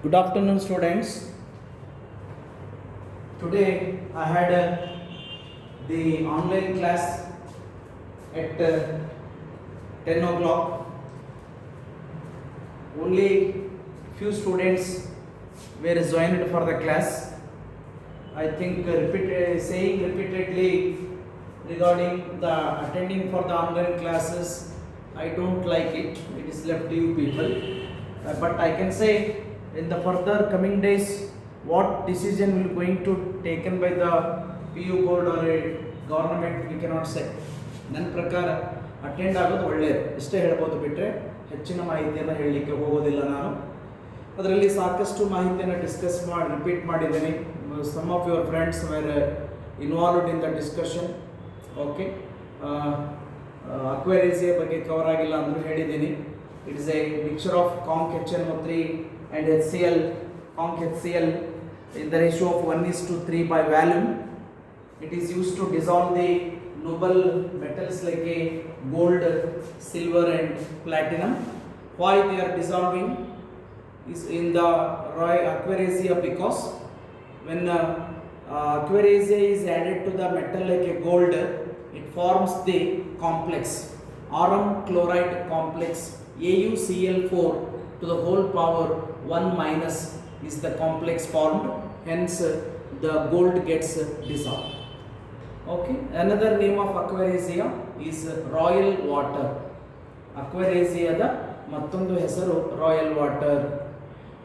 Good afternoon, students. Today I had the online class at 10 o'clock. Only few students were joined for the class. I think saying repeatedly regarding the attending for the online classes, I don't like it. It is left to you people. But I can say in the further coming days, what decision will going to taken by the PU board or a government, we cannot say. ನನ್ನ ಪ್ರಕಾರ attend ಆಗೋದು ಒಳ್ಳೆಯದು, ಇಷ್ಟೇ ಹೇಳ್ಬೋದು. ಬಿಟ್ಟರೆ ಹೆಚ್ಚಿನ ಮಾಹಿತಿಯನ್ನು ಹೇಳಲಿಕ್ಕೆ ಹೋಗೋದಿಲ್ಲ ನಾನು. ಅದರಲ್ಲಿ ಸಾಕಷ್ಟು ಮಾಹಿತಿಯನ್ನು ಡಿಸ್ಕಸ್ ರಿಪೀಟ್ ಮಾಡಿದ್ದೇನೆ. Some of your friends were involved in the discussion. Okay, aquaria ಬಗ್ಗೆ ಕವರ್ ಆಗಿಲ್ಲ ಅಂದರೂ ಹೇಳಿದ್ದೀನಿ. It is a mixture of conc HNO3 and HCl, conc HCl in the ratio of 1:3 by volume. It is used to dissolve the noble metals like a gold, silver and platinum. Why they are dissolving is in the aquaresia, because when aquaresia is added to the metal like a gold, it forms the complex arum chloride complex AuCl4 to the whole power 1 minus is the complex formed, hence the gold gets dissolved. Okay, another name of aquaresia is royal water. Aquaresia da mattondu hesaru royal water.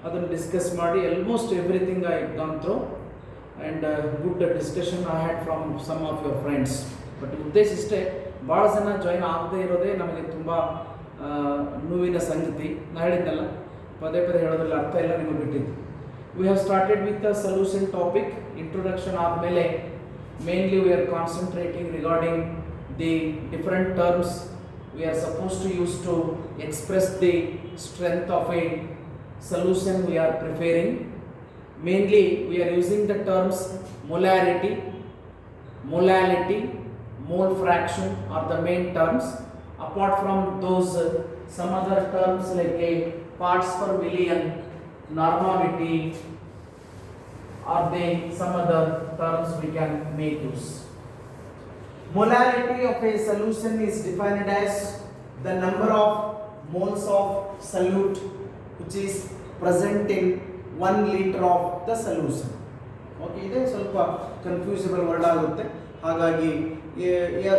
Adannu discuss ಮಾಡಿ almost everything I gone through, and good discussion I had from some of your friends. But ಉದ್ದೇಶ ಇಷ್ಟೇ, ಭಾಳ ಜನ join ಆಗದೇ ಇರೋದೇ ನಮಗೆ ತುಂಬ ನೋವಿನ ಸಂಗತಿ. ನಾ ಹೇಳಿದ್ದಲ್ಲ, ಪದೇ ಪದೇ ಹೇಳೋದ್ರಲ್ಲಿ ಅರ್ಥ ಇಲ್ಲ, ನಿಮಗೆ ಬಿಟ್ಟಿದ್ದು. We have started with the solution topic. Introduction ಆದಮೇಲೆ mainly we are concentrating regarding the different terms we are suppose to use to express the strength of a solution we are preferring. Mainly we are using the terms molarity, molality, mole fraction are the main terms. Apart from those, some other terms like a parts per million, normality, are they some other terms we can make use. Molarity of a solution is defined as the number of moles of solute which is present in 1 liter of the solution. Okay, ಇದೆ ಸ್ವಲ್ಪ ಕನ್ಫ್ಯೂಸಿಬಲ್ word ಆಗುತ್ತೆ. ಹಾಗಾಗಿ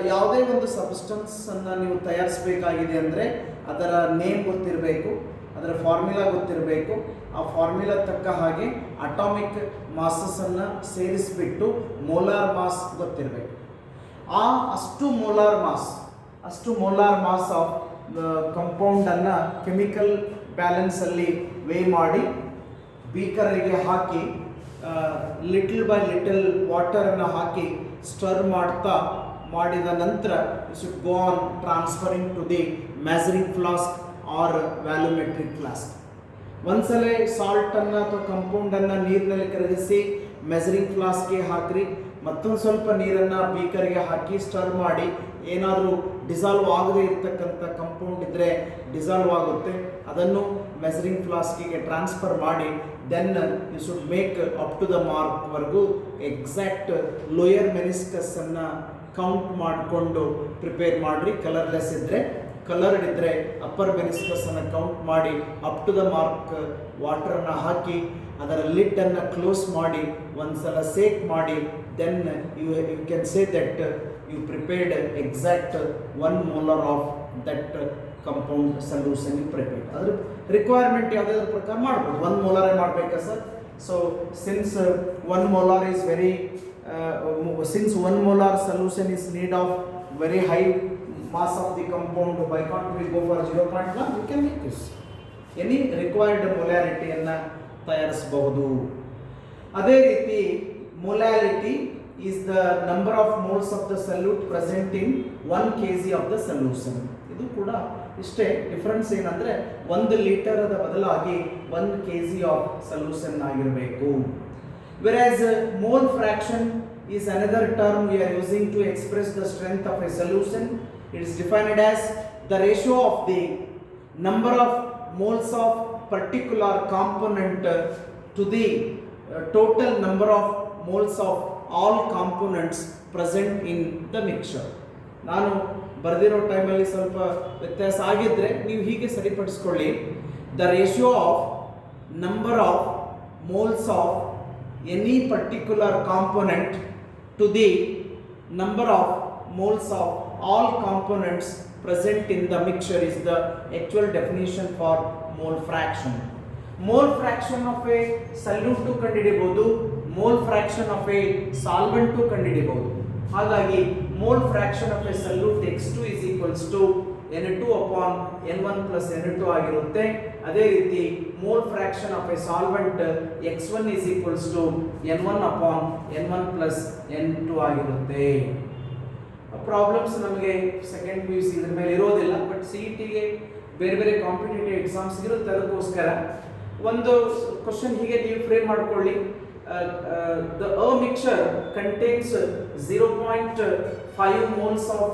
ಯಾವುದೇ ಒಂದು ಸಬ್ಸ್ಟೆನ್ಸನ್ನು ನೀವು ತಯಾರಿಸಬೇಕಾಗಿದೆ ಅಂದರೆ ಅದರ name ಗೊತ್ತಿರಬೇಕು, ಅದರ ಫಾರ್ಮುಲಾ ಗೊತ್ತಿರಬೇಕು. ಆ ಫಾರ್ಮುಲಾ ತಕ್ಕ ಹಾಗೆ ಅಟಾಮಿಕ್ ಮಾಸಸ್ಸನ್ನು ಸೇರಿಸಿಬಿಟ್ಟು ಮೋಲಾರ್ ಮಾಸ್ ಗೊತ್ತಿರಬೇಕು. ಅಷ್ಟು ಮೋಲಾರ್ ಮಾಸ್ ಆಫ್ ಕಂಪೌಂಡನ್ನು ಕೆಮಿಕಲ್ ಬ್ಯಾಲೆನ್ಸಲ್ಲಿ ವೇ ಮಾಡಿ ಬೀಕರಿಗೆ ಹಾಕಿ ಲಿಟಲ್ ಬೈ ಲಿಟಲ್ ವಾಟರನ್ನು ಹಾಕಿ ಸ್ಟರ್ ಮಾಡಿದ ನಂತರ you should go on transferring to the measuring flask or volumetric flask. ಒಂದ್ಸಲ ಸಾಲ್ಟನ್ನು ಅಥವಾ ಕಂಪೌಂಡನ್ನು ನೀರಿನಲ್ಲಿ ಕರಗಿಸಿ ಮೆಜರಿಂಗ್ ಫ್ಲಾಸ್ಕ್ಗೆ ಹಾಕಿರಿ, ಮತ್ತೊಂದು ಸ್ವಲ್ಪ ನೀರನ್ನು ಬೀಕರ್ಗೆ ಹಾಕಿ ಸ್ಟರ್ ಮಾಡಿ, ಏನಾದರೂ ಡಿಸಾಲ್ವ್ ಆಗದೇ ಇರತಕ್ಕಂಥ ಕಂಪೌಂಡ್ ಇದ್ದರೆ ಡಿಸಾಲ್ವ್ ಆಗುತ್ತೆ, ಅದನ್ನು ಮೆಜರಿಂಗ್ ಫ್ಲಾಸ್ಕಿಗೆ ಟ್ರಾನ್ಸ್ಫರ್ ಮಾಡಿ then you should make up to the ಮಾರ್ಕ್ವರೆಗೂ ಎಕ್ಸಾಕ್ಟ್ ಲೋಯರ್ ಮೆನಿಸ್ಕಸ್ಸನ್ನು ಕೌಂಟ್ ಮಾಡಿಕೊಂಡು ಪ್ರಿಪೇರ್ ಮಾಡಿರಿ. ಕಲರ್ಲೆಸ್ ಇದ್ದರೆ, ಕಲರ್ಡ್ ಇದ್ದರೆ ಅಪ್ಪರ್ ಮೆನಿಸ್ಕಸ್ಸನ್ನು ಕೌಂಟ್ ಮಾಡಿ ಅಪ್ ಟು ದ ಮಾರ್ಕ್ ವಾಟರನ್ನು ಹಾಕಿ ಅದರ ಲಿಡ್ಡನ್ನು ಕ್ಲೋಸ್ ಮಾಡಿ ಒಂದು ಸಲ ಸೇಕ್ ಮಾಡಿ then you can say that you prepared exact 1 molar of that compound solution you prepared. ಅದರ ರಿಕ್ವೈರ್ಮೆಂಟ್ ಯಾವುದಾದ್ರ ಪ್ರಕಾರ ಮಾಡ್ಬೋದು. 1 molar ಮಾಡಬೇಕಾ sir? So since 1 molar is very since 1 molar solution is need of very high mass of the compound, why can't we go for 0.1? we can make this any required molarity ಅನ್ನು ತಯಾರಿಸಬಹುದು. ಅದೇ ರೀತಿ molality is the number of moles of the solute present in 1 kg of the solution. ಇದು ಕೂಡ ಇಷ್ಟೇ. Difference ಏನಂದರೆ 1 ಲೀಟರದ ಬದಲಾಗಿ 1 kg of solution ಆಗಿರಬೇಕು. whereas mole fraction is another term we are using to express the strength of a solution. It is defined as the ratio of the number of moles of particular component to the total number of moles of all components present in the mixture. ನಾನು ಬರೆದಿರೋ ಟೈಮಲ್ಲಿ ಸ್ವಲ್ಪ ವ್ಯತ್ಯಾಸ ಆಗಿದ್ರೆ ನೀವು ಹೀಗೆ ಸರಿಪಡಿಸ್ಕೊಳ್ಳಿ. The ratio of number of moles of any particular component to the number of moles of all components present in the mixture is the actual definition for mole fraction. Mole fraction of a solute ಕಂಡುಹಿಡಿಯಬಹುದು, mole fraction of a solvent ಕಂಡುಹಿಡಿಯಬಹುದು. ಹಾಗಾಗಿ mole fraction of a solute x2 is equals to n2 upon n1 plus n2 ಆಗಿರುತ್ತೆ. ಅದೇ ರೀತಿ mole fraction of a solvent x1 is equals to n1 upon n1 plus n2 ಆಗಿರುತ್ತೆ. Problems ನಮಗೆ second P U C ಇದ್ರ ಮೇಲೆ ಇರೋದಿಲ್ಲ, but C E ಟಿಗೆ ಬೇರೆ ಬೇರೆ ಕಾಂಪಿಟೇಟಿವ್ ಎಕ್ಸಾಮ್ಸ್ ಇರುತ್ತೆ. ಅದಕ್ಕೋಸ್ಕರ ಒಂದು ಕ್ವಶನ್ ಹೀಗೆ ನೀವು ಫ್ರೇಮ್ ಮಾಡ್ಕೊಳ್ಳಿ. The A mixture contains 0.5 moles of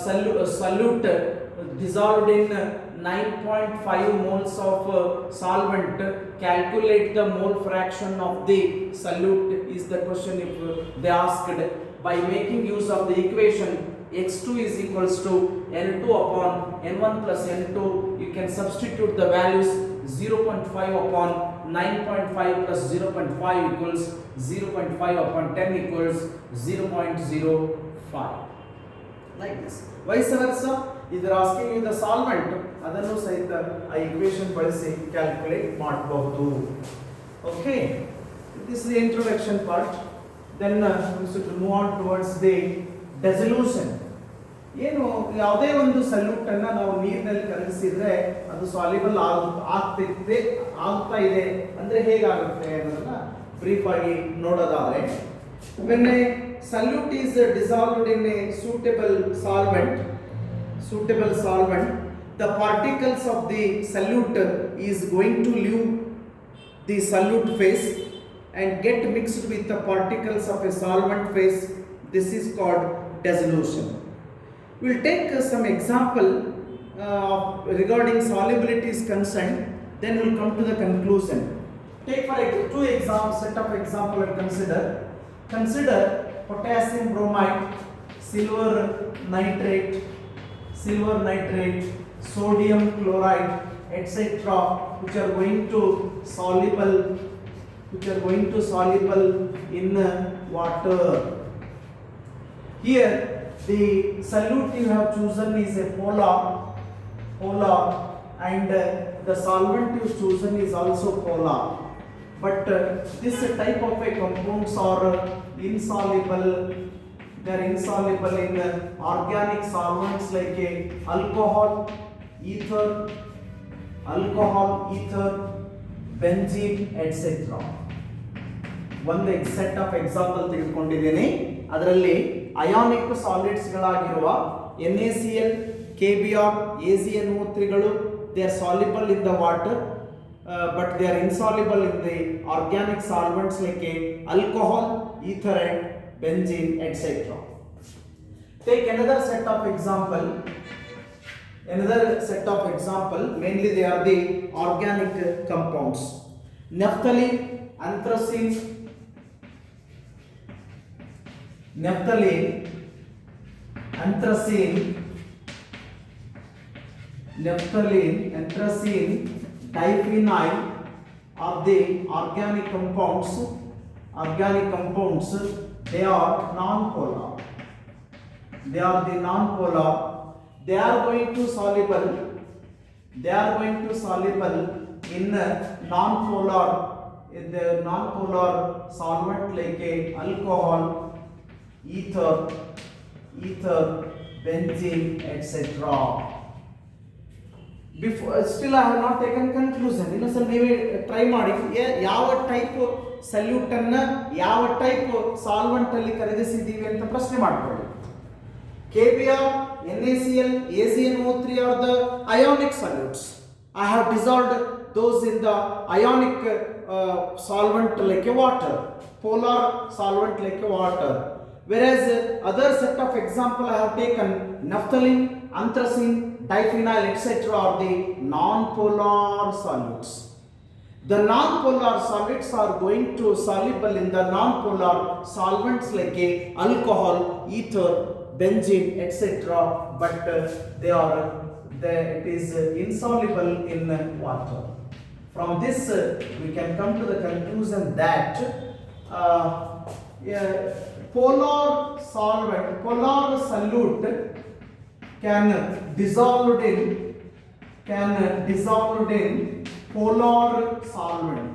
solute dissolved in 9.5 moles of solvent. Calculate the mole fraction of the solute is the question if they asked. By making use of the equation x2 is equals to n2 upon n1 plus n2, you can substitute the values 0.5 upon 9.5 plus 0.5 equals 0.5 upon 10 equals 0.05. Like this. Vice versa, if they are asking you the solvent, adannu sahita ಆ equation ಬಳಸಿ calculate ಮಾಡಬಹುದು. Okay, this is the introduction part. Then we should move on towards the dissolution. ಏನು ಯಾವುದೇ ಒಂದು salute ಅನ್ನ ನಾವು ನೀರಿನಲ್ಲಿ ಕರಗಿಸಿದ್ರೆ ಅದು ಸಾಲ್ಯುಬಲ್ ಆಗ್ತಾ ಇದೆ ಅಂದ್ರೆ ಹೇಗಾಗುತ್ತೆ ಅನ್ನೋದನ್ನ ಬ್ರೀಫ್ ಆಗಿ ನೋಡೋದಾದ್ರೆ, when a solute is dissolved in a suitable solvent, the particles of the solute is going to leave the solute phase and get mixed with the particles of a solvent phase. This is called dissolution. We'll take some example regarding solubility is concerned, then we'll come to the conclusion. Take for two examples, set of example and consider potassium bromide, silver nitrate, sodium chloride, etc., which are going to soluble in water. Here the solute you have chosen is a polar, and the solvent you chosen is also polar. But this type of a compounds are insoluble. They are insoluble in organic solvents like alcohol, ether, benzene, etc. ಒಂದು set of example ತೆಗೆದುಕೊಂಡಿದ್ದೇನೆ. ಅದರಲ್ಲಿ ionic solids ಗಳಾಗಿರುವ NaCl, KBr, AgNO3ಗಳು they are soluble in the water, but they are insoluble in the organic solvents like alcohol, ether and benzene, etc. Take another set of example. Mainly they are the organic compounds. Naphthalene, anthracene, diphenyl are the organic compounds. They are non-polar. They are going to soluble in non-polar solvent like alcohol, ether, benzene, etc. Before still I have not taken conclusion. Innocent ನೀವೇ try ಮಾಡಿ ಯಾವ type salute ಅನ್ನ ಯಾವ type solvent ಅಲ್ಲಿ ಕರಗಿಸಿದೀವಿ ಅಂತ ಪ್ರಶ್ನೆ ಮಾಡ್ಕೊಳ್ಳಿ. KBr, NaCl, AgNO3 are the ionic solutes. I have dissolved those in the ionic solvent like a water, polar solvent like a water. Whereas other set of example I have taken naphthalene, anthracene, diphenyl, etc. are the non-polar solids. The non-polar solids are going to soluble in the non-polar solvents like alcohol, ether, benzene, etc. But it is insoluble in water. From this, we can come to the conclusion that polar solute can dissolve in polar solvent.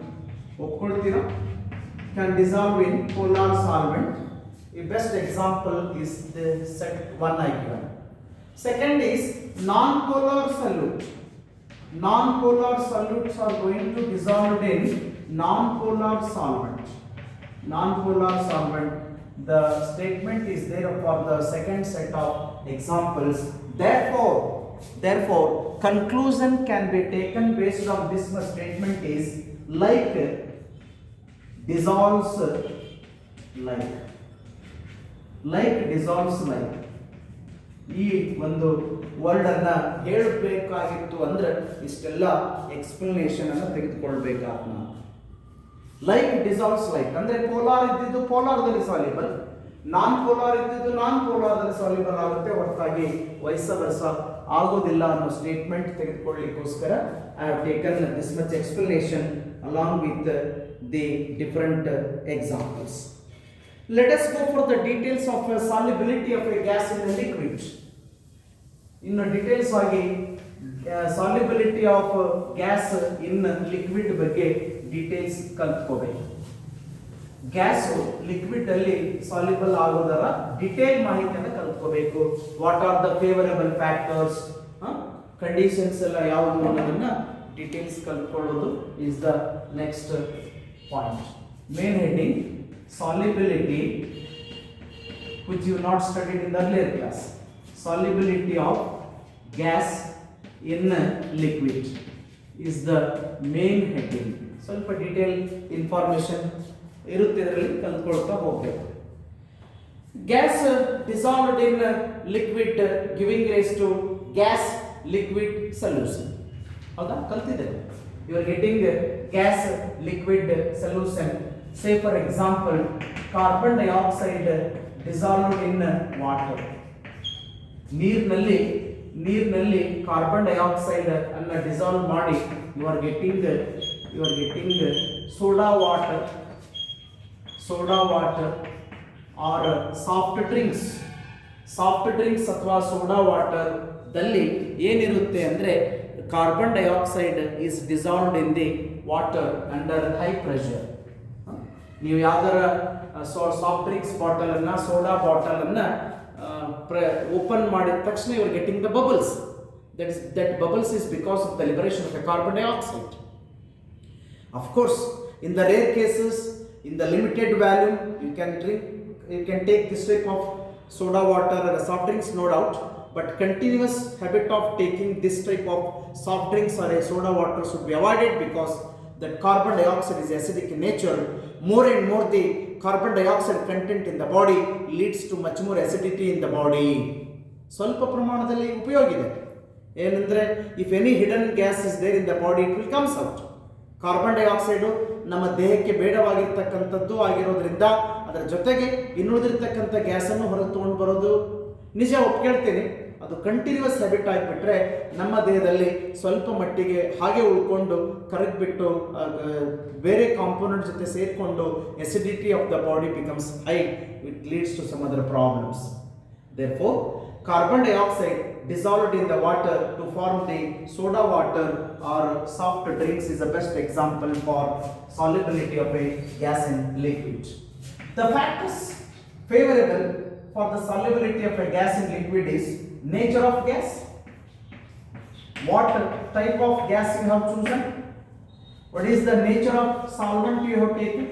Can dissolve in polar solvent. The best example is the set 1 I given. Second is non-polar solute. Non-polar solutes are going to dissolve in non-polar solvent. Non-polar solvent. The statement is there for the second set of examples. Therefore, conclusion can be taken based on this statement is like dissolves like dissolves like. ಈ ಒಂದು word ಅನ್ನ ಹೇಳಬೇಕಾಗಿತ್ತು ಅಂದ್ರೆ ಇಷ್ಟೆಲ್ಲ explanation ಅನ್ನು ತೆಗೆದುಕೊಳ್ಬೇಕಾಗ್ತದೆ ನಾವು. Like dissolves like ಅಂದ್ರೆ polar ಇದ್ದಿದ್ದು ಪೋಲಾರ್ದಲ್ಲಿ ಸಾಲ್ಯುಬಲ್, ನಾನ್ ಪೋಲಾರ್ ಇದ್ದಿದ್ದು ನಾನ್ ಪೋಲಾರ್ದಲ್ಲಿ ಸಾಲ್ಯುಬಲ್ ಆಗುತ್ತೆ, ಹೊರತಾಗಿ ವೈಸ್ ವರ್ಸ ಆಗೋದಿಲ್ಲ ಅನ್ನೋ ಸ್ಟೇಟ್ಮೆಂಟ್ ತೆಗೆದುಕೊಳ್ಳಲಿಕ್ಕೋಸ್ಕರ I have taken this much explanation along with the different examples. Let us go for the details of solubility of a gas in a liquid. In details ಆಗಿ solubility of gas in liquid ಬಗ್ಗೆ details ಕಲ್ತ್ಕೋಬೇಕು. Gas liquid ಅಲ್ಲಿ soluble ಆಗೋದರ detail ಮಾಹಿತಿಯನ್ನು ಕಲ್ತ್ಕೋಬೇಕು. What are the favourable factors, conditions ಎಲ್ಲ ಯಾವುದು ಅನ್ನೋದನ್ನ ಡೀಟೇಲ್ಸ್ ಕಲ್ತ್ಕೊಳ್ಳೋದು is the next point. Main heading solubility, which you not studied in the earlier class. Solubility of gas in liquid is the main heading. ಸ್ವಲ್ಪ detail information ಇರುತ್ತೆ, ಇದರಲ್ಲಿ ಕಲ್ತ್ಕೊಳ್ತಾ ಹೋಗಬೇಕು. Gas dissolved in liquid giving rise to gas liquid solution. ಹೌದಾ, ಕಲ್ತಿದ್ದೇವೆ. You are getting gas liquid solution. Say for example, carbon dioxide dissolved in water. ನೀರಿನಲ್ಲಿ carbon dioxide ಅನ್ನು dissolve ಮಾಡಿ you are getting soda water or soft drinks ಅಥವಾ soda water ದಲ್ಲಿ ಏನಿರುತ್ತೆ ಅಂದ್ರೆ carbon dioxide is dissolved in the water under high pressure. ನೀವು ಯಾವ್ದಾರ soft drinks bottle ಅನ್ನ, ಸೋಡಾ ಬಾಟಲ್ ಅನ್ನ ಓಪನ್ ಮಾಡಿದ ತಕ್ಷಣ you are getting the bubbles. That bubbles is because of the liberation of the carbon dioxide. Of course, in the rare cases, in the limited volume, you can take this type of soda water or soft drinks, no doubt, but continuous habit of taking this type of soft drinks or a soda water should be avoided because that carbon dioxide is acidic in nature. More and more the carbon dioxide content in the body leads to much more acidity in the body. ಸ್ವಲ್ಪ ಪ್ರಮಾಣದಲ್ಲಿ ಉಪಯೋಗ ಇದೆ. ಏನಂದ್ರೆ if any hidden gas is there in the body, it will comes out. Carbon dioxide ನಮ್ಮ ದೇಹಕ್ಕೆ ಬೇಡವಾಗಿರ್ತಕ್ಕಂಥದ್ದು ಆಗಿರೋದ್ರಿಂದ ಅದರ ಜೊತೆಗೆ ಇನ್ನುಳಿದಿರ್ತಕ್ಕಂಥ ಗ್ಯಾಸನ್ನು ಹೊರಗೆ ತೊಗೊಂಡು ಬರೋದು ನಿಜ, ಒಪ್ಕೊಳ್ತೇನೆ. ಅದು ಕಂಟಿನ್ಯೂಸ್ ಹ್ಯಾಬಿಟ್ ಆಗಿಬಿಟ್ರೆ ನಮ್ಮ ದೇಹದಲ್ಲಿ ಸ್ವಲ್ಪ ಮಟ್ಟಿಗೆ ಹಾಗೆ ಉಳ್ಕೊಂಡು ಕರಗಿಬಿಟ್ಟು ಬೇರೆ ಕಾಂಪೋನೆಂಟ್ ಜೊತೆ ಸೇರಿಕೊಂಡು acidity of the body becomes high, it leads to some other problems. Therefore, carbon dioxide dissolved in the water to form the soda water or soft drinks is the best example for solubility of a gas in liquid. The factors favorable for the solubility of a gas in liquid is nature of gas, what type of gas you have chosen, what is the nature of solvent you have taken,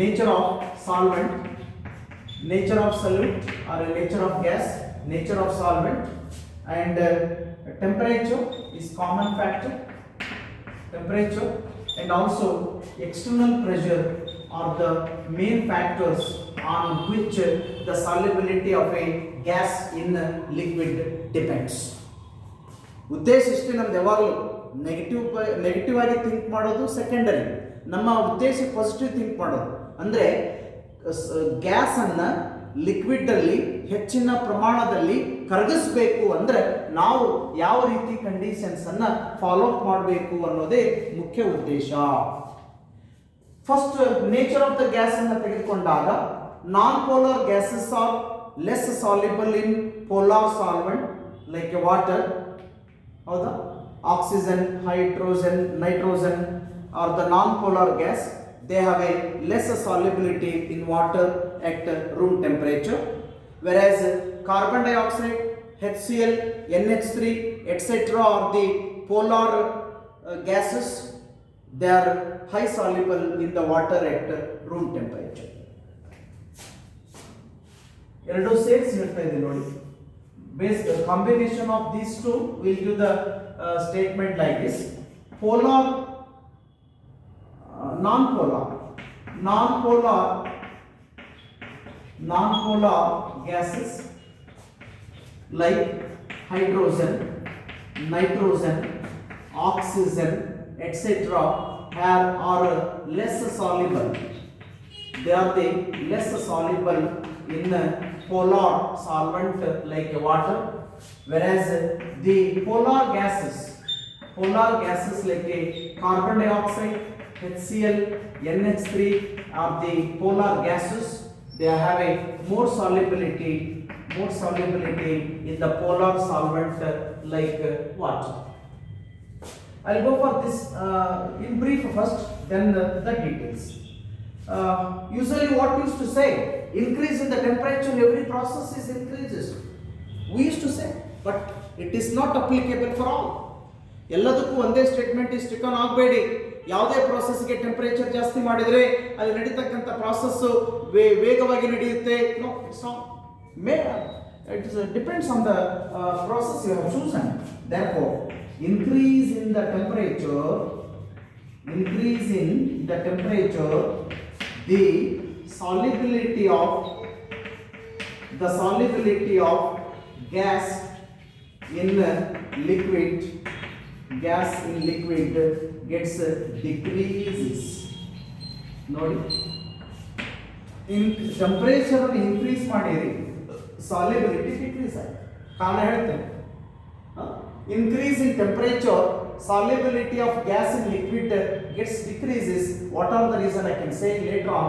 nature of solvent, nature of solute or a nature of gas, nature of solvent, and temperature is common factor. Temperature and also external pressure are the main factors on which the solubility of a gas in liquid depends. ಉದ್ದೇಶ ಇಷ್ಟೇ ನಮ್ದು. ಯಾವಾಗಲೂ negative ಆಗಿ think ಮಾಡೋದು secondary. ನಮ್ಮ ಉದ್ದೇಶ positive think ಮಾಡೋದು. ಅಂದರೆ ಗ್ಯಾಸನ್ನು ಲಿಕ್ವಿಡಲ್ಲಿ ಹೆಚ್ಚಿನ ಪ್ರಮಾಣದಲ್ಲಿ ಕರಗಿಸಬೇಕು ಅಂದರೆ ನಾವು ಯಾವ ರೀತಿ ಕಂಡೀಷನ್ಸನ್ನು ಫಾಲೋ ಅಪ್ ಮಾಡಬೇಕು ಅನ್ನೋದೇ ಮುಖ್ಯ ಉದ್ದೇಶ. First nature of the gas ಅನ್ನು ತೆಗೆದುಕೊಂಡಾಗ non polar gases are less soluble in polar solvent like water. ಹೌದಾ? Oxygen, hydrogen, nitrogen are the non polar gas. They have a less solubility in water at room temperature, whereas carbon dioxide, HCl, NH3, etc. are the polar gases. They are high soluble in the water at room temperature. ಎರಡು ಸೇರಿಸಿ ಹೇಳ್ತಾ ಇದ್ದೀನಿ ನೋಡಿ. Based the combination of these two will give the statement like this: polar, non-polar gases like hydrogen, nitrogen, oxygen, etc. are less soluble. They are the less soluble in polar solvent like water, whereas the polar gases like a carbon dioxide, HCl, NH3 are the polar gases. They have a more solubility in the polar solvent like water. I'll go for this in brief first, then the details. Usually what used to say, increase in the temperature, every process is increases. We used to say, but it is not applicable for all. ಎಲ್ಲದಕ್ಕೂ ಒಂದೇ statement stick on ಆಗಬೇಡಿ. ಯಾವುದೇ ಪ್ರಾಸೆಸ್ಗೆ temperature ಜಾಸ್ತಿ ಮಾಡಿದರೆ ಅಲ್ಲಿ ನಡೀತಕ್ಕಂಥ process ವೇಗವಾಗಿ ನಡೆಯುತ್ತೆ. No, it's not. It depends on the process you have chosen. Therefore, increase in the temperature, the solubility of gas in liquid gets decreases. ನೋಡಿ, ಟೆಂಪರೇಚರ್ ಇನ್ಕ್ರೀಸ್ ಮಾಡಿರಿ, ಸಾಲ್ಯುಬಿಲಿಟಿ ಡಿಕ್ರೀಸ್ ಆಯ್ತು. ಕಾರಣ ಹೇಳ್ತೇನೆ. Increase in temperature, solubility of gas in liquid gets decreases. What are the reason I can say later on.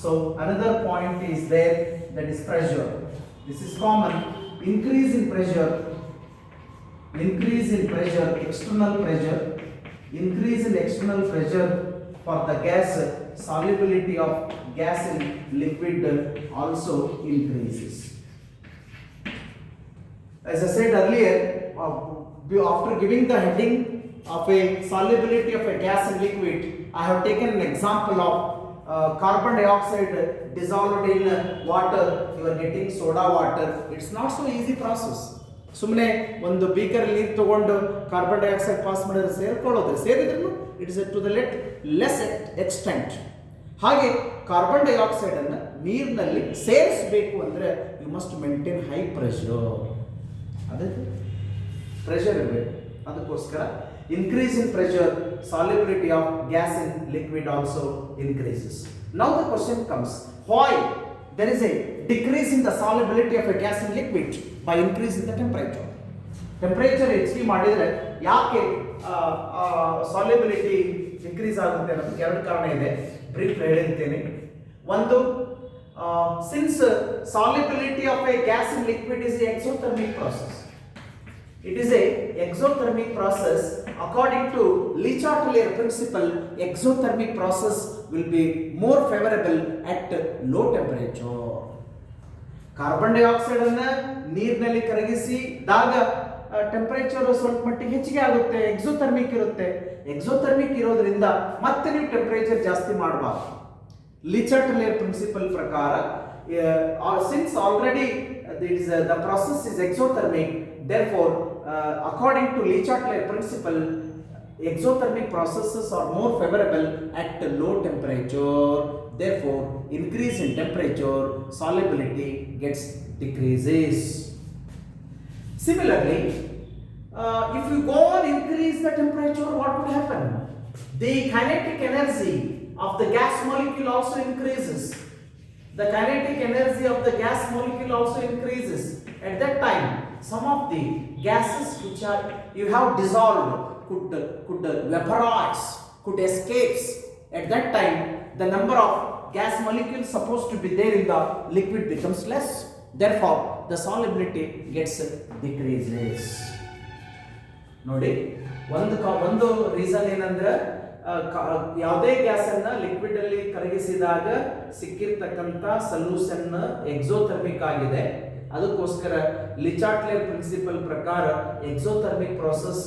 So another point is there, that is pressure. This is common. Increase in pressure, external pressure, increase in external pressure for the gas, solubility of gas in liquid also increases. As I said earlier, after giving the heading of a solubility of a gas in liquid, I have taken an example of carbon dioxide dissolved in water. You are getting soda water. It's not so easy process. ಸುಮ್ಮನೆ ಒಂದು beaker ನೀರು ತಗೊಂಡು carbon dioxide pass ಮಾಡಿದ್ರೆ ಸೇರಿದ್ರೂ it is to the less extent. ಹಾಗೆ carbon dioxide ಅನ್ನು ನೀರಿನಲ್ಲಿ ಸೇರಿಸಬೇಕು ಅಂದರೆ you must maintain high pressure. ಅದಕ್ಕೆ ಪ್ರೆಷರ್ ಇರಬೇಕು. ಅದಕ್ಕೋಸ್ಕರ increase in pressure, solubility of gas in liquid also increases. Now the question comes, why there is a decrease in the solubility of a gas in liquid by increasing the temperature? Temperature ಹೆಚ್ಚಿಗೆ ಮಾಡಿದರೆ ಯಾಕೆ solubility decrease ಆಗುತ್ತೆ ಅನ್ನೋದಕ್ಕೆ ಎರಡು ಕಾರಣ ಇದೆ. Brief ಹೇಳಿರ್ತೇನೆ. ಒಂದು, since solubility of a gas in liquid is exothermic process. It is a exothermic process. According to Le Chatelier principle, exothermic process will be more favorable at low temperature. Carbon dioxide ಅನ್ನು ನೀರಿನಲ್ಲಿ ಕರಗಿಸಿದಾಗ temperature ಸ್ವಲ್ಪ ಮಟ್ಟಿಗೆ ಹೆಚ್ಚಿಗೆ ಆಗುತ್ತೆ, exothermic ಇರುತ್ತೆ. Exothermic ಇರೋದ್ರಿಂದ ಮತ್ತೆ ನೀವು ಟೆಂಪರೇಚರ್ ಜಾಸ್ತಿ ಮಾಡಬಾರ್ದು. Le Chatelier principle ಪ್ರಕಾರ, since already the process is exothermic, therefore according to Le Chatelier principle, exothermic processes are more favorable at low temperature. Therefore, increase in temperature, solubility gets decreases. Similarly, if you go on increase the temperature, what would happen? The kinetic energy of the gas molecule also increases. The kinetic energy of the gas molecule also increases. At that time, some of the gases which are you have dissolved could vaporize, could escape. At that time, the number of gas molecules supposed to be there in the liquid becomes less. Therefore, the solubility gets decreases. ನೋಡಿ ಒಂದು reason ಏನಂದ್ರೆ ಯಾವುದೇ gas ಅನ್ನ liquid ಅಲ್ಲಿ ಕರಗಿಸಿದಾಗ ಸಿಕ್ಕಿರ್ತಕ್ಕಂಥ solution exothermic ಆಗಿದೆ. ಅದಕ್ಕೋಸ್ಕರ ಲಿಚಾಟ್ಲೆರ್ principal ಪ್ರಕಾರ exothermic process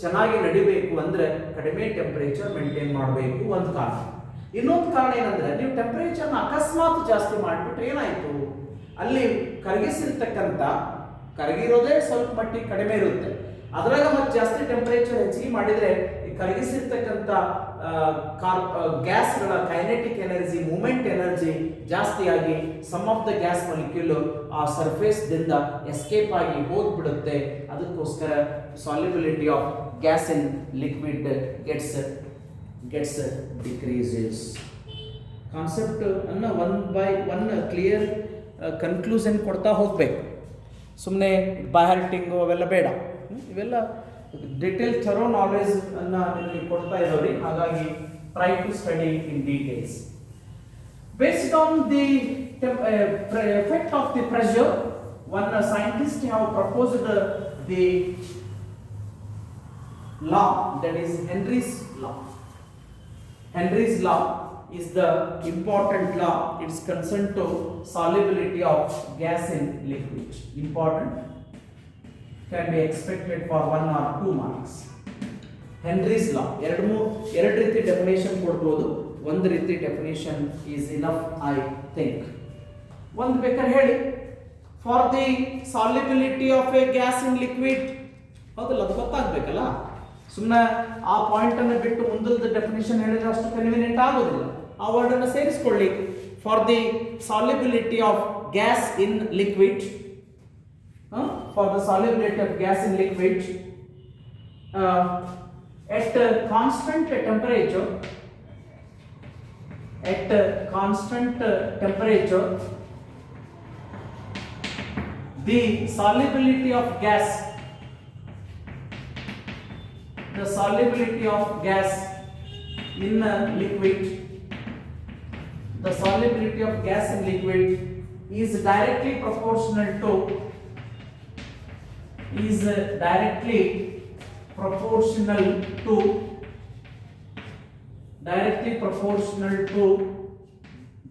ಚೆನ್ನಾಗಿ ನಡಿಬೇಕು ಅಂದ್ರೆ ಕಡಿಮೆ ಟೆಂಪರೇಚರ್ ಮೇಂಟೈನ್ ಮಾಡಬೇಕು ಒಂದು ಕಾರಣ. ಇನ್ನೊಂದು ಕಾರಣ ಏನಂದ್ರೆ ನೀವು ಟೆಂಪರೇಚರ್ನ ಅಕಸ್ಮಾತ್ ಜಾಸ್ತಿ ಮಾಡಿಬಿಟ್ರೆ ಏನಾಯ್ತು, ಅಲ್ಲಿ ಕರಗಿರೋದೇ ಸ್ವಲ್ಪ ಮಟ್ಟಿಗೆ ಕಡಿಮೆ ಇರುತ್ತೆ. ಅದರಾಗ ಮತ್ತೆ ಜಾಸ್ತಿ ಟೆಂಪರೇಚರ್ ಹೆಚ್ಚಿಗೆ ಮಾಡಿದ್ರೆ ಕರಗಿಸಿರ್ತಕ್ಕಂಥ ಗ್ಯಾಸ್ಗಳ ಕೈನೆಟಿಕ್ ಎನರ್ಜಿ, ಮೂಮೆಂಟ್ ಎನರ್ಜಿ ಜಾಸ್ತಿ ಆಗಿ some of the gas molecule ಆ ಸರ್ಫೇಸ್ ದಿಂದ ಎಸ್ಕೇಪ್ ಆಗಿ ಹೋಗ್ಬಿಡುತ್ತೆ. ಅದಕ್ಕೋಸ್ಕರ solubility of gas in liquid gets decreases. Concept ಅನ್ನ one by one clear conclusion ಕೊಡ್ತಾ ಹೋಗ್ಬೇಕು. ಸುಮ್ಮನೆ ಬೈಹಾರ್ಟಿಂಗು ಅವೆಲ್ಲ ಬೇಡ. ಇವೆಲ್ಲ ಡಿಟೇಲ್ ಥರೋ ನಾಲೆಜ್ ಅನ್ನ ನಿಮಗೆ ಕೊಡ್ತಾ ಇರೋರಿ. ಹಾಗಾಗಿ try to study in details. Based on the effect of the pressure, one scientist have proposed the law, that is Henry's law. Henry's law is the important law. It's concerned to solubility of gas in liquid. Important, can be expected for 1 or 2 marks. Henry's law ಎರಡು ರೀತಿ definition ಕೊಡ್ಬೋದು. ಒಂದು ರೀತಿ definition is enough I think. ಒಂದು ಬೇಕಾದ್ರೆ ಹೇಳಿ, for the solubility of a gas in liquid. ಹೌದಲ್ಲ, ಅದು ಗೊತ್ತಾಗ್ಬೇಕಲ್ಲ. ಸುಮ್ಮನೆ ಆ ಪಾಯಿಂಟ್ ಅನ್ನು ಬಿಟ್ಟು ಮುಂದದ ಡೆಫಿನೇಷನ್ ಹೇಳಿದ್ರೆ ಅಷ್ಟು ಕನ್ವೀನಿಯಂಟ್ ಆಗೋದಿಲ್ಲ. ಆ ವರ್ಡ್ ಅನ್ನು ಸೇರಿಸ್ಕೊಳ್ಳಿ. For the solubility of gas in liquid, for the solubility of gas in liquid at constant temperature, the solubility of gas in liquid, the solubility of gas in liquid is directly proportional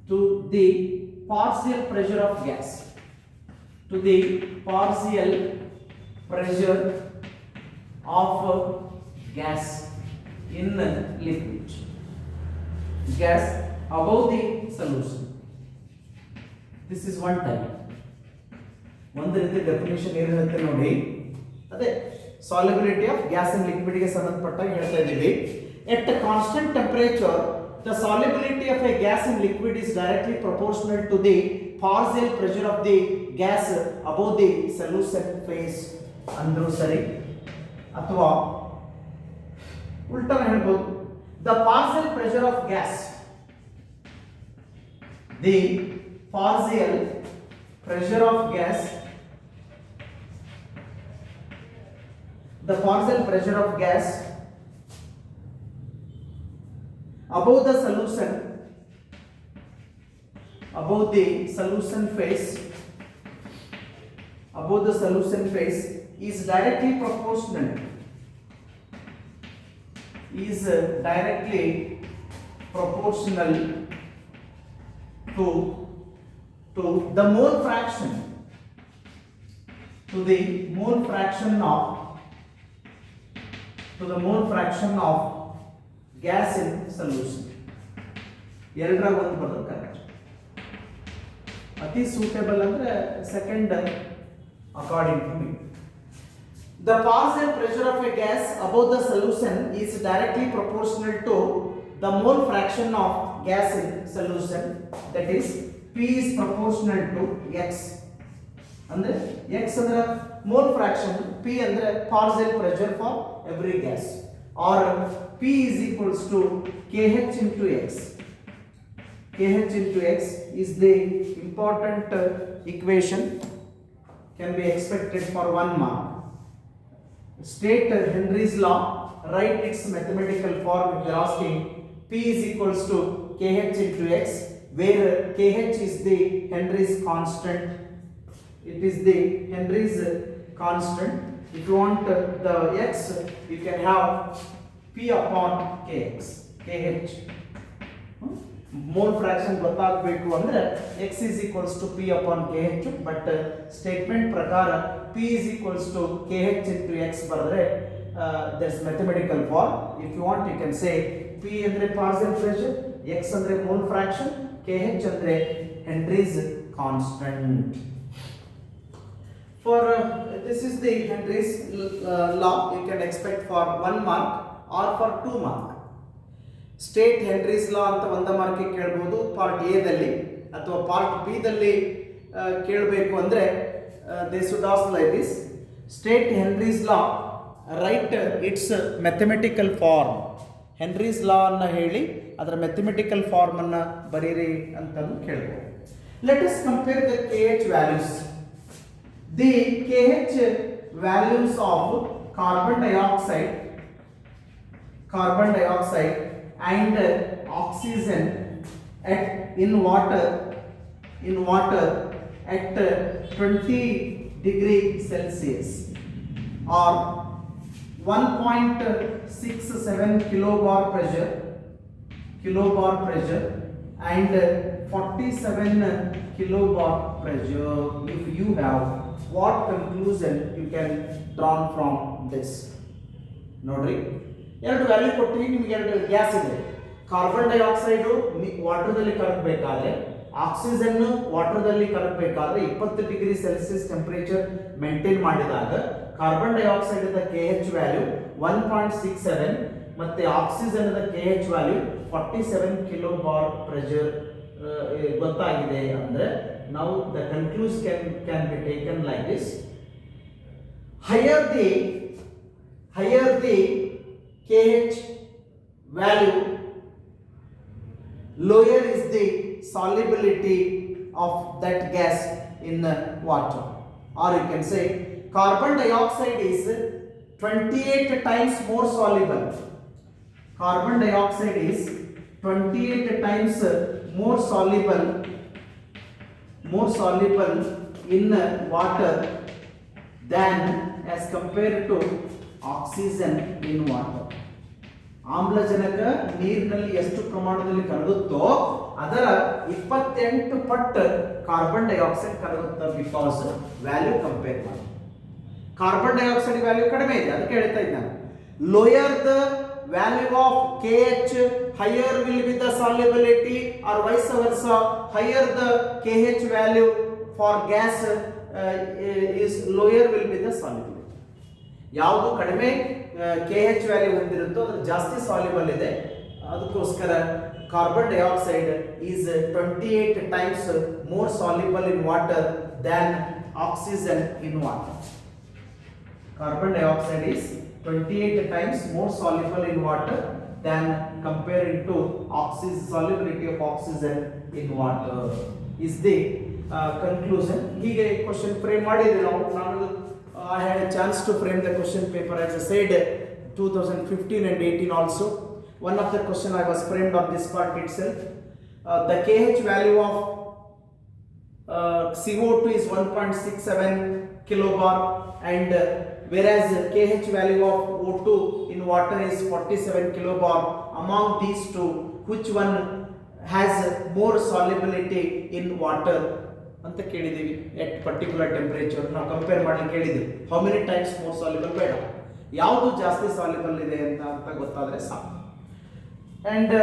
to the partial pressure of gas, in liquid, gas above the solution. This is one type. ಒಂದು ರೀತಿ definition ಏನು ಹೇಳುತ್ತೆ ನೋಡಿ, ಅದೇ solubility of gas in liquid ಗೆ ಸಂಬಂಧಪಟ್ಟಾಗ ಹೇಳ್ತಾ ಇದ್ದೀವಿ. At constant temperature the solubility of a gas in liquid is directly proportional to the partial pressure of the gas above the solution phase ಅಂದ್ರೂ ಸರಿ, ಅಥವಾ ಉಲ್ಟಾನ ಹೇಳ್ಬೋದು. The partial pressure of gas, the partial pressure of gas, the partial pressure of gas above the solution, above the solution phase is directly proportional to the mole fraction, to the mole fraction of gas in solution. ಎರಡರಾಗ ಒಂದು ಬರೋದು correct. ಅತಿ suitable ಅಂದ್ರೆ second according to me. The partial pressure of a gas above the solution is directly proportional to the mole fraction of gas in solution, that is P is proportional to X. ಅಂದ್ರೆ X ಅಂದ್ರೆ mole fraction, P andre parcel pressure for every gas, or P is equals to kH into X. kH into X is the important equation, can be expected for 1 mark. State Henry's law, write its mathematical form if they are asking. P is equals to kH into X, where kH is the Henry's constant. It is the Henry's constant. If you want the X, you can have P upon kh. Mole fraction ಗೊತ್ತಾಗಬೇಕು ಅಂದ್ರೆ x is equals to p upon kh, but statement ಪ್ರಕಾರ p is equals to kh into x ಬರೆದ್ರೆ there's mathematical form. If you want, you can say p ಅಂದ್ರೆ parcel pressure, x ಅಂದ್ರೆ mole fraction, kh ಅಂದ್ರೆ Henry's constant. For this is the Henry's law, you can expect for 1 mark or for 2 mark. State Henry's ಲಾ ಅಂತ 1 mark ಕೇಳಬಹುದು part A ದಲ್ಲಿ, ಅಥವಾ part B ದಲ್ಲಿ ಕೇಳಬೇಕು ಅಂದ್ರೆ they should ask like this. State Henry's law, right its mathematical form. Henry's law ಅನ್ನ ಹೇಳಿ ಅದರ ಮ್ಯಾಥಮೆಟಿಕಲ್ ಫಾರ್ಮ್ ಅನ್ನ ಬರೀರಿ ಅಂತಲೂ ಕೇಳಬಹುದು. Let us compare the KH values. The KH values of carbon dioxide and oxygen in water at 20 degree Celsius or 1.67 kilobar pressure and 47 kilobar pressure. If you have, what conclusion you can draw from this? Nodri, ಎರಡು value ಕೊಟ್ಟು ನಿಮಗೆ ಎರಡು gas ಇದೆ. Carbon dioxide ವಾಟರ್ದಲ್ಲಿ ಕರಗಬೇಕಾದ್ರೆ, oxygen ವಾಟರ್ದಲ್ಲಿ ಕರಗಬೇಕಾದ್ರೆ 20 degree Celsius temperature maintain ಮಾಡಿದಾಗ ಕಾರ್ಬನ್ ಡೈಆಕ್ಸೈಡ್ ದ KH ವ್ಯಾಲ್ಯೂ 1.67 ಮತ್ತೆ ಆಕ್ಸಿಜನ್ ದ KH value 47 kilo bar pressure ಗೊತ್ತಾಗಿದೆ ಅಂದ್ರೆ ನಾವು the conclusion can be taken like this. higher the KH value, lower is the solubility of that gas in water. Or you can say carbon dioxide is 28 times more soluble. Carbon dioxide is 28 times more soluble in water than as compared to oxygen in water. ಆಮ್ಲಜನಕ ನೀರಿನಲ್ಲಿ ಎಷ್ಟು ಪ್ರಮಾಣದಲ್ಲಿ ಕರಗುತ್ತೋ ಅದರ 28 ಪಟ್ಟು carbon dioxide ಕರಗುತ್ತೆ. Because value compare ಮಾಡಿ, carbon dioxide value ಕಡಿಮೆ ಇದೆ, ಅದಕ್ಕೆ ಹೇಳ್ತಾ ಇದ್ದಾನೆ. Lower the value of KH, higher will be the solubility, or vice versa, higher the KH value for gas is lower will be the solubility. ಯಾವುದು ಕಡಿಮೆ KH value ಹೊಂದಿರುತ್ತೋ ಅದು ಜಾಸ್ತಿ ಸಾಲ್ಯುಬಲ್ ಇದೆ. ಅದಕ್ಕೋಸ್ಕರ carbon dioxide is 28 times more soluble in water than oxygen in water. Carbon dioxide is 28 times more soluble in water than comparing to solubility of oxygen in water is the conclusion. ಹೀಗೆ question frame ಮಾಡಿದ್ರೆ ನಾನು I had a chance to frame the question paper, as I said, 2015 and 18 also. One of the question I was framed on this part itself. The KH value of CO2 is 1.67 kilobar, and whereas KH value of O2 in water is 47 kilobar. Among these two, which one has more solubility in water? ಅಂತ ಕೇಳಿದೀವಿ. At particular temperature ನಾವು compare ಮಾಡಲಿಕ್ಕೆ ಕೇಳಿದ್ವಿ. How many times more soluble ಬೇಡ, ಯಾವುದು ಜಾಸ್ತಿ soluble ಇದೆ ಅಂತ ಗೊತ್ತಾದರೆ ಸಾಕು. And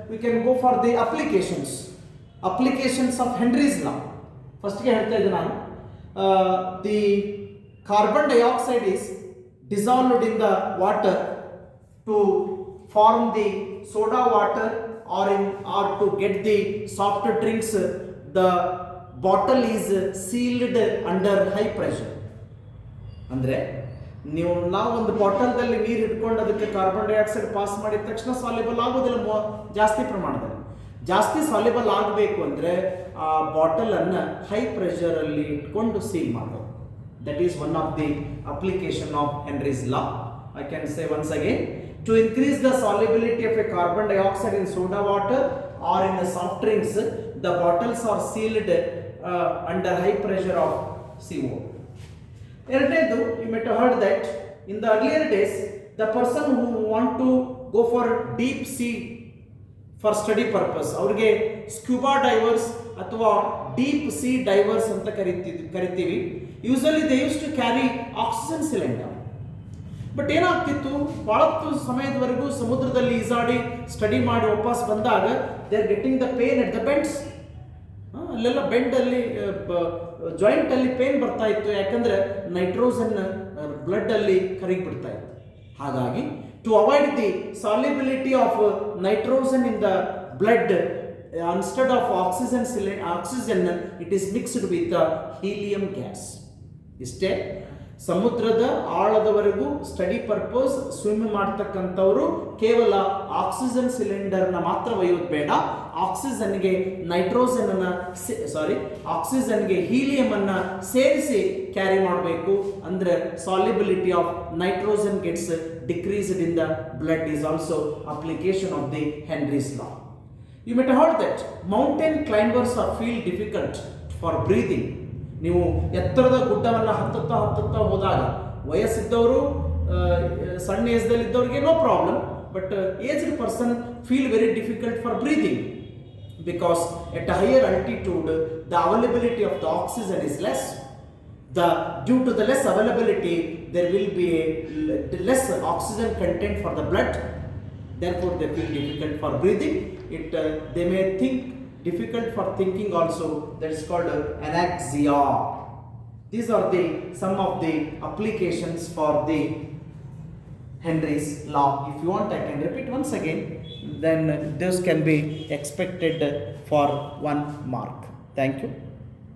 we can go for the applications of Henry's law. ಫಸ್ಟ್ಗೆ ಹೇಳ್ತಾ ಇದ್ದೆ ನಾನು, the carbon dioxide is dissolved in the water to form the soda water, or to get the soft drinks. The bottle is sealed under high pressure. ಅಂದರೆ ನಾವು ಒಂದು ಬಾಟಲ್ದಲ್ಲಿ ನೀರು ಇಟ್ಕೊಂಡು ಅದಕ್ಕೆ ಕಾರ್ಬನ್ ಡೈಆಕ್ಸೈಡ್ ಪಾಸ್ ಮಾಡಿದ ತಕ್ಷಣ ಸಾಲ್ಯುಬಲ್ ಆಗೋದಿಲ್ಲ ಜಾಸ್ತಿ ಪ್ರಮಾಣದಲ್ಲಿ. ಜಾಸ್ತಿ ಸಾಲ್ಯುಬಲ್ ಆಗಬೇಕು ಅಂದರೆ ಆ ಬಾಟಲನ್ನು ಹೈ ಪ್ರೆಷರಲ್ಲಿ ಇಟ್ಕೊಂಡು ಸೀಲ್ ಮಾಡೋದು. That is one of the application of Henry's law. I can say once again, to increase the solubility of a carbon dioxide in soda water or in the soft drinks, the bottles are sealed under high pressure of CO. ಎರಡನೇದು, you might have heard that in the earlier days the person who want to go for deep sea for study purpose, ಅವ್ರಿಗೆ scuba divers ಅಥವಾ deep sea divers ಅಂತ ಕರಿತೀವಿ. Usually they use to carry oxygen cylinder. But ಏನಾಗ್ತಿತ್ತು, ಭಾಳತ್ತು ಸಮಯದವರೆಗೂ ಸಮುದ್ರದಲ್ಲಿ ಈಜಾಡಿ study ಮಾಡಿ ವಾಪಸ್ ಬಂದಾಗ they are getting the pain at the bends. ಅಲ್ಲೆಲ್ಲ ಬೆಂಡಲ್ಲಿ ಜಾಯಿಂಟಲ್ಲಿ ಪೇನ್ ಬರ್ತಾ ಇತ್ತು, ಯಾಕಂದರೆ ನೈಟ್ರೋಜನ್ ಬ್ಲಡ್ಡಲ್ಲಿ ಕರಗಿಬಿಡ್ತಾ ಇತ್ತು. ಹಾಗಾಗಿ to avoid the solubility of nitrogen in the blood, instead of oxygen it is mixed with helium gas. ಇಷ್ಟೇ, ಸಮುದ್ರದ ಆಳದವರೆಗೂ ಸ್ಟಡಿ ಪರ್ಪಸ್ ಸ್ವಿಮ್ ಮಾಡ್ತಕ್ಕಂಥವರು ಕೇವಲ ಆಕ್ಸಿಜನ್ ಸಿಲಿಂಡರ್ನ ಮಾತ್ರ ಒಯ್ಯೋದು ಬೇಡ, ಆಕ್ಸಿಜನ್ಗೆ ಆಕ್ಸಿಜನ್ಗೆ ಹೀಲಿಯಮನ್ನು ಸೇರಿಸಿ ಕ್ಯಾರಿ ಮಾಡಬೇಕು. ಅಂದರೆ solubility of nitrogen gets decreased in the blood is also application of the Henry's law. You might heard that mountain climbers are feel difficult for breathing. ನೀವು ಎತ್ತರದ ಗುಡ್ಡವನ್ನು ಹತ್ತುತ್ತಾ ಹೋದಾಗ ವಯಸ್ಸಿದ್ದವರು, ಸಣ್ಣ ಏಜ್ದಲ್ಲಿದ್ದವ್ರಿಗೆ no problem, but aged person feel very difficult for breathing because at a higher altitude the availability of the oxygen is less. Due to the less availability, there will be a less oxygen content for the blood. Therefore, they feel difficult for breathing. They may think difficult for thinking also. That is called anaxia. These are some of the applications for the Henry's law. If you want, I can repeat once again. Then this can be expected for 1 mark. Thank you.